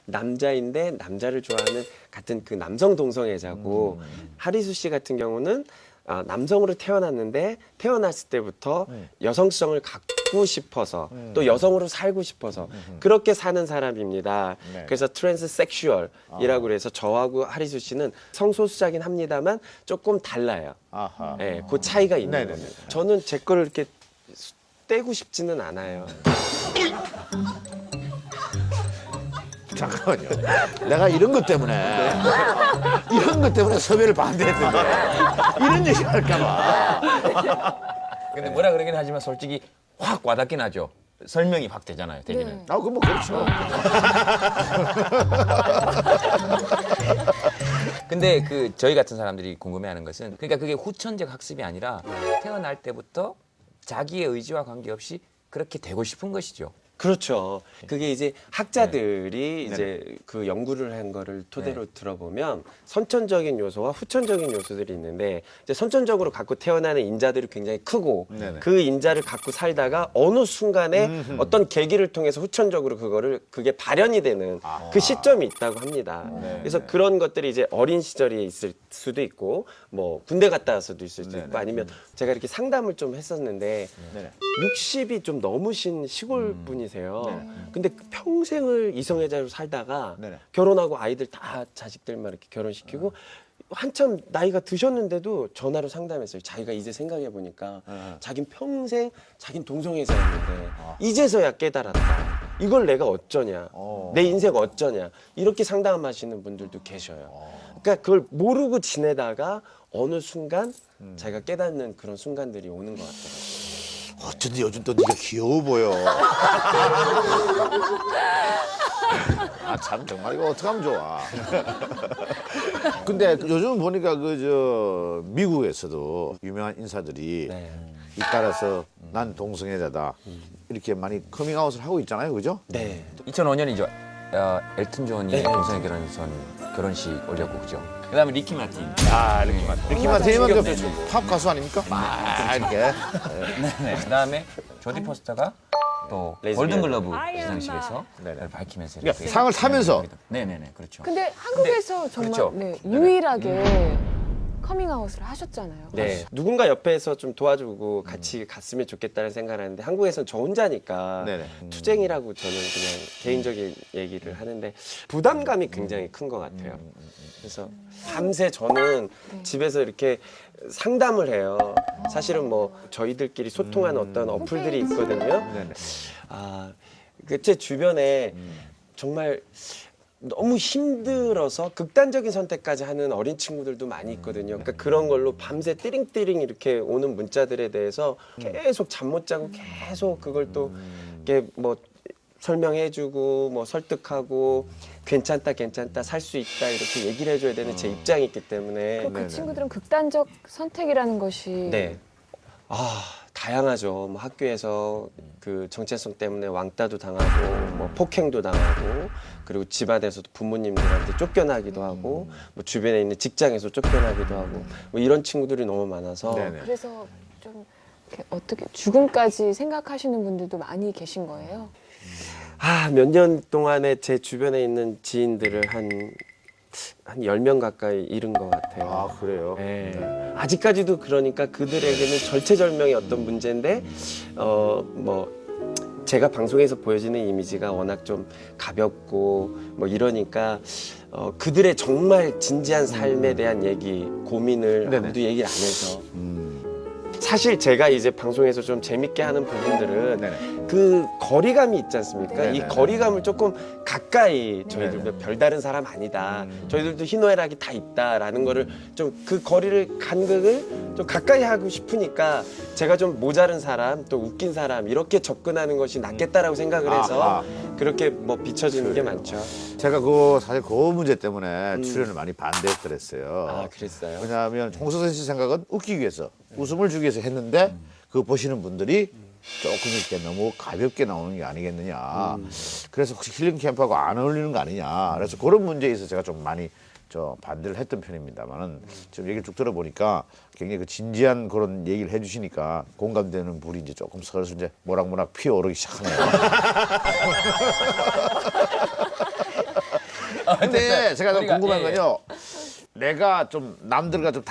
남자인데 남자를 좋아하는 같은 그 남성 동성애자고 하리수 씨 같은 경우는 남성으로 태어났는데 태어났을 때부터 여성성을 갖고 싶어서 또 여성으로 살고 싶어서 그렇게 사는 사람입니다. 네. 그래서 트랜스섹슈얼이라고 그래서 저하고 하리수 씨는 성소수자긴 합니다만 조금 달라요. 아하. 예, 그 차이가 있는 네네네. 겁니다. 저는 제 거를 이렇게 떼고 싶지는 않아요. 잠깐만요. 내가 이런 것 때문에 섭외를 반대했던데 이런 얘기 할까봐. 근데 뭐라 그러긴 하지만 솔직히 확 와닿긴 하죠. 설명이 확 되잖아요, 되기는. 네. 아, 그건 뭐 그렇죠. 근데 그 저희 같은 사람들이 궁금해하는 것은 그러니까 그게 후천적 학습이 아니라 태어날 때부터 자기의 의지와 관계없이 그렇게 되고 싶은 것이죠. 그렇죠. 그게 이제 학자들이 이제 그 연구를 한 거를 토대로 들어보면 선천적인 요소와 후천적인 요소들이 있는데 이제 선천적으로 갖고 태어나는 인자들이 굉장히 크고 네네. 그 인자를 갖고 살다가 어느 순간에 어떤 계기를 통해서 후천적으로 그게 발현이 되는 그 시점이 있다고 합니다. 그래서 그런 것들이 이제 어린 시절에 있을 수도 있고 뭐 군대 갔다 와서도 있을 수도 있고 아니면 제가 이렇게 상담을 좀 했었는데 네네. 60이 좀 넘으신 시골 분이세요. 근데 평생을 이성애자로 살다가 네네. 결혼하고 아이들 다 자식들만 이렇게 결혼시키고 한참 나이가 드셨는데도 전화로 상담했어요. 자기가 이제 생각해 보니까 자긴 평생 자긴 동성애자였는데 이제서야 깨달았다. 이걸 내가 어쩌냐. 내 인생 어쩌냐. 이렇게 상담하시는 분들도 계셔요. 그러니까 그걸 모르고 지내다가 어느 순간 자기가 깨닫는 그런 순간들이 오는 것 같더라고요. 어쩐지 요즘 또 네가 귀여워 보여. 아, 참 정말 이거 어떡하면 좋아. 근데 요즘 보니까 미국에서도 유명한 인사들이 네. 잇따라서 난 동성애자다 이렇게 많이 커밍아웃을 하고 있잖아요, 그죠? 네. 2005년이죠. 엘튼 존이 네. 동성애 결혼식 올렸고 그죠. 그다음에 리키 마틴. 아, 리키 마틴. 리키 마틴은 네. 팝 가수 아닙니까? 막 이렇게. 네. 그다음에 조디 포스터가 또 레즈비언. 골든글러브 시상식에서 네네. 그걸 밝히면서 그러니까 이렇게 상을 타면서. 네네네 그렇죠. 근데 한국에서 정말 그렇죠. 네, 유일하게 커밍아웃을 하셨잖아요. 네. 누군가 옆에서 좀 도와주고 같이 갔으면 좋겠다는 생각을 하는데 한국에서는 저 혼자니까 네네. 투쟁이라고 저는 그냥 개인적인 얘기를 하는데 부담감이 굉장히 큰 것 같아요. 그래서 밤새 저는 집에서 이렇게 상담을 해요. 사실은 뭐 저희들끼리 소통하는 어떤 어플들이 있거든요. 네네. 제 주변에 정말 너무 힘들어서 극단적인 선택까지 하는 어린 친구들도 많이 있거든요. 그러니까 그런 걸로 밤새 띠링띠링 이렇게 오는 문자들에 대해서 계속 잠 못 자고 계속 그걸 또 이렇게 뭐 설명해주고 뭐 설득하고 괜찮다 살 수 있다 이렇게 얘기를 해줘야 되는 제 입장이 있기 때문에 그 친구들은 극단적 선택이라는 것이 네. 다양하죠. 뭐 학교에서 그 정체성 때문에 왕따도 당하고 뭐 폭행도 당하고 그리고 집안에서도 부모님들한테 쫓겨나기도 하고 뭐 주변에 있는 직장에서 쫓겨나기도 하고 뭐 이런 친구들이 너무 많아서 네네. 그래서 좀 이렇게 어떻게 죽음까지 생각하시는 분들도 많이 계신 거예요. 몇 년 동안에 제 주변에 있는 지인들을 한 10명 가까이 잃은 것 같아요. 아, 그래요? 네. 아직까지도 그러니까 그들에게는 절체절명의 어떤 문제인데 뭐 제가 방송에서 보여지는 이미지가 워낙 좀 가볍고 뭐 이러니까 그들의 정말 진지한 삶에 대한 얘기 고민을 네네. 아무도 얘기를 안 해서 사실 제가 이제 방송에서 좀 재밌게 하는 부분들은 네네. 그 거리감이 있지 않습니까? 네네. 이 거리감을 조금 가까이 저희들 네네. 별다른 사람 아니다. 저희들도 희노애락이 다 있다라는 거를 좀 그 거리를 간극을 좀 가까이 하고 싶으니까 제가 좀 모자른 사람 또 웃긴 사람 이렇게 접근하는 것이 낫겠다라고 생각을 해서 아하. 그렇게 뭐 비춰지는 게 많죠. 제가 사실 그 문제 때문에 출연을 많이 반대했더랬어요. 그랬어요? 왜냐하면 홍석천 씨 생각은 웃기기 위해서, 웃음을 주기 위해서 했는데 그거 보시는 분들이 조금 이렇게 너무 가볍게 나오는 게 아니겠느냐. 그래서 혹시 힐링 캠프하고 안 어울리는 거 아니냐. 그래서 그런 문제에 있어서 제가 좀 많이 반대를 했던 편입니다만은 지금 얘기를 쭉 들어보니까 굉장히 그 진지한 그런 얘기를 해주시니까 공감되는 불이 이제 조금 슬슬 이제 모락모락 피어오르기 시작하네요. 근데 제가 좀 우리가, 궁금한 예, 예. 건요. 내가 좀 남들과 좀